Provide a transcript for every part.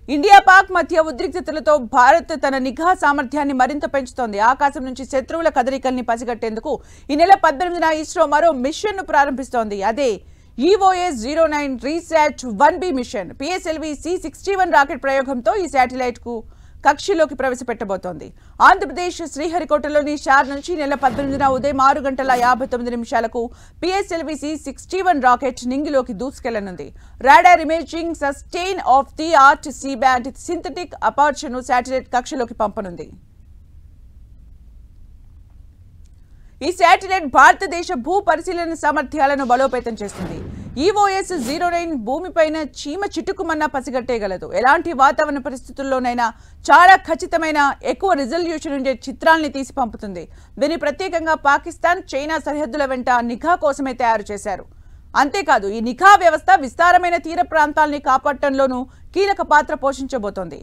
India Pak మధ్య ఉద్రిక్తతలతో భారత్ తన నిఘా సామర్థ్యాన్ని మరింత పెంచుతోంది. ఆకాశం నుంచి శత్రువుల కదలికల్ని పసిగట్టేందుకు ఈ నెల 18న ఇస్రో మరో మిషన్ ను ప్రారంభిస్తోంది. అదే EOS-09 RISAT 1B mission. PSLV C-61 rocket ప్రయోగంతో ఈ శాటిలైట్ కు కక్షలోకి ప్రవేశపెట్టబోతోంది. ఆంధ్రప్రదేశ్ శ్రీహరికోటలోని షార్ నుంచి నెల 18న ఉదయం 6:59 PSLV C-61 రాకెట్ నింగిలోకి దూసుకెళ్లనుంది. Radar imaging sustain of the art C band synthetic aperture ను శాటిలైట్ కక్షలోకి పంపనుంది. ఈ శాటిలైట్ భారతదేశ భూ పరిశీలన సామర్థ్యాలను బలోపేతం చేస్తుంది. EOS-09 భూమిపైన చీమ చిటుకుమన్నా పసిగట్టేయగలదు. ఎలాంటి వాతావరణ పరిస్థితుల్లోనైనా చాలా ఖచ్చితమైన ఎక్కువ రిజల్యూషన్ ఉండే చిత్రాల్ని తీసి పంపుతుంది. దీన్ని ప్రత్యేకంగా పాకిస్తాన్, చైనా సరిహద్దుల వెంట నిఘా కోసమే తయారు చేశారు. అంతేకాదు ఈ నిఘా వ్యవస్థ విస్తారమైన తీర ప్రాంతాల్ని కాపాడటంలోనూ కీలక పాత్ర పోషించబోతోంది.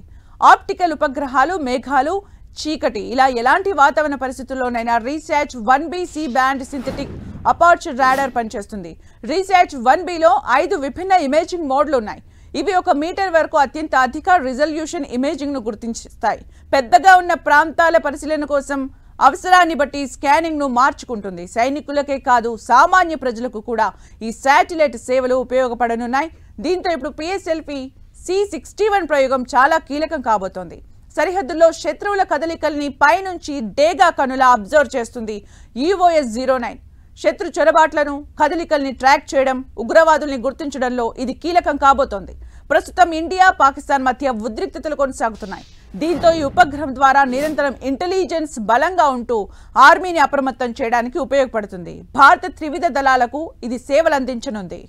ఆప్టికల్ ఉపగ్రహాలు, మేఘాలు, చీకటి ఇలా ఎలాంటి వాతావరణ పరిస్థితుల్లోనైనా RISAT 1B C band synthetic aperture radar పనిచేస్తుంది. రీశాట్ 1Bలో 5 విభిన్న ఇమేజింగ్ మోడ్లు ఉన్నాయి. ఇవి 1 మీటర్ వరకు అత్యంత అధిక రిజల్యూషన్ ఇమేజింగ్ ను గుర్తిస్తాయి. పెద్దగా ఉన్న ప్రాంతాల పరిశీలన కోసం అవసరాన్ని బట్టి స్కానింగ్ ను మార్చుకుంటుంది. సైనికులకే కాదు సామాన్య ప్రజలకు కూడా ఈ శాటిలైట్ సేవలు ఉపయోగపడనున్నాయి. దీంతో ఇప్పుడు PSLV C-61 ప్రయోగం చాలా కీలకం కాబోతోంది. సరిహద్దుల్లో శత్రువుల కదలికల్ని పైనుంచి డేగా కనులా అబ్జర్వ్ చేస్తుంది EOS-09. శత్రు చొరబాట్లను, కదలికల్ని ట్రాక్ చేయడం, ఉగ్రవాదుల్ని గుర్తించడంలో ఇది కీలకం కాబోతోంది. ప్రస్తుతం ఇండియా, పాకిస్తాన్ మధ్య ఉద్రిక్తతలు కొనసాగుతున్నాయి. దీంతో ఈ ఉపగ్రహం ద్వారా నిరంతరం ఇంటెలిజెన్స్ బలంగా ఉంటూ ఆర్మీని అప్రమత్తం చేయడానికి ఉపయోగపడుతుంది. భారత త్రివిధ దళాలకు ఇది సేవలందించనుంది.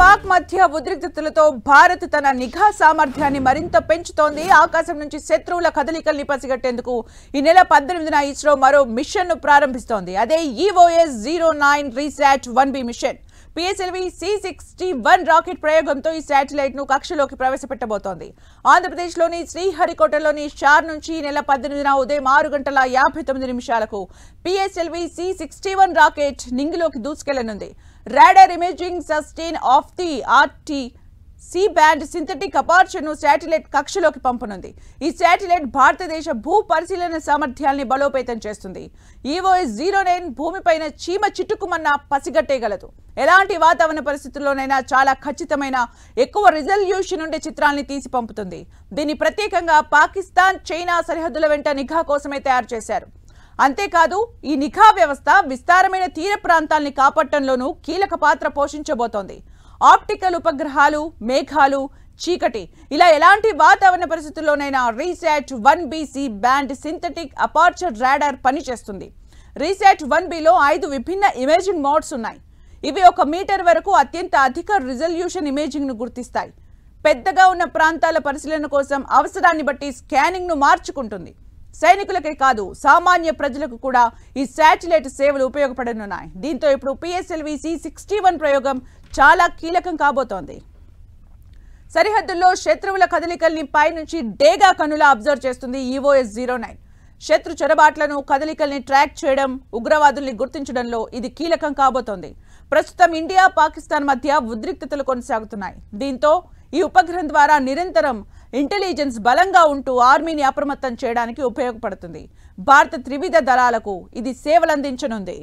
పాక్ మధ్య ఉద్రిక్తతలతో భారత్ తన నిఘా సామర్థ్యాన్ని మరింత పెంచుతోంది. ఆకాశం నుంచి శత్రువుల కదలికల్ని పసిగట్టేందుకు ఈ నెల 18న ఇస్రో మరో మిషన్ ను ప్రారంభిస్తోంది. అదే EOS-09 RISAT 1B mission. PSLV C-61 rocket ప్రయోగంతో ఈ శాటిలైట్ ను కక్షలోకి ప్రవేశపెట్టబోతోంది. ఆంధ్రప్రదేశ్లోని శ్రీహరికోటలోని షార్ నుంచి నెల 18న ఉదయం 6:59 PSLV C-61 రాకెట్ నింగిలోకి దూసుకెళ్లనుంది. Radar imaging sustain of the art C band synthetic aperture ను శాటిలైట్ కక్షలోకి పంపనుంది. ఈ శాటిలైట్ భారతదేశ భూ పరిశీలన సామర్థ్యాల్ని బలోపేతం చేస్తుంది. EOS-09 భూమిపైన చీమ చిటుకుమన్నా పసిగట్టేయగలదు. ఎలాంటి వాతావరణ పరిస్థితుల్లోనైనా చాలా ఖచ్చితమైన ఎక్కువ రిజల్యూషన్ ఉండే చిత్రాల్ని తీసి పంపుతుంది. దీన్ని ప్రత్యేకంగా పాకిస్తాన్, చైనా సరిహద్దుల వెంట నిఘా కోసమే తయారు చేశారు. అంతేకాదు ఈ నిఘా వ్యవస్థ విస్తారమైన తీర ప్రాంతాల్ని కాపాడటంలోనూ కీలక పాత్ర పోషించబోతోంది. ఆప్టికల్ ఉపగ్రహాలు, మేఘాలు, చీకటి ఇలా ఎలాంటి వాతావరణ పరిస్థితుల్లోనైనా RISAT 1B C band synthetic aperture radar పనిచేస్తుంది. రీశాట్ 1Bలో 5 విభిన్న ఇమేజింగ్ మోడ్స్ ఉన్నాయి. ఇవి 1 మీటర్ వరకు అత్యంత అధిక రిజల్యూషన్ ఇమేజింగ్ ను గుర్తిస్తాయి. పెద్దగా ఉన్న ప్రాంతాల పరిశీలన కోసం అవసరాన్ని బట్టి స్కానింగ్ ను మార్చుకుంటుంది. సైనికులకే కాదు సామాన్య ప్రజలకు కూడా ఈ శాటిలైట్ సేవలు ఉపయోగపడనున్నాయి. దీంతో ఇప్పుడు PSLV C-61 ప్రయోగం చాలా కీలకం కాబోతోంది. సరిహద్దుల్లో శత్రువుల కదలికల్ని పైనుంచి డేగా కనులా అబ్జర్వ్ చేస్తుంది EOS-09. శత్రు చొరబాట్లను, కదలికల్ని ట్రాక్ చేయడం, ఉగ్రవాదుల్ని గుర్తించడంలో ఇది కీలకం కాబోతోంది. ప్రస్తుతం ఇండియా, పాకిస్తాన్ మధ్య ఉద్రిక్తతలు కొనసాగుతున్నాయి. దీంతో ఈ ఉపగ్రహం ద్వారా నిరంతరం ఇంటెలిజెన్స్ బలంగా ఉంటూ ఆర్మీని అప్రమత్తం చేయడానికి ఉపయోగపడుతుంది. భారత త్రివిధ దళాలకు ఇది సేవలందించనుంది.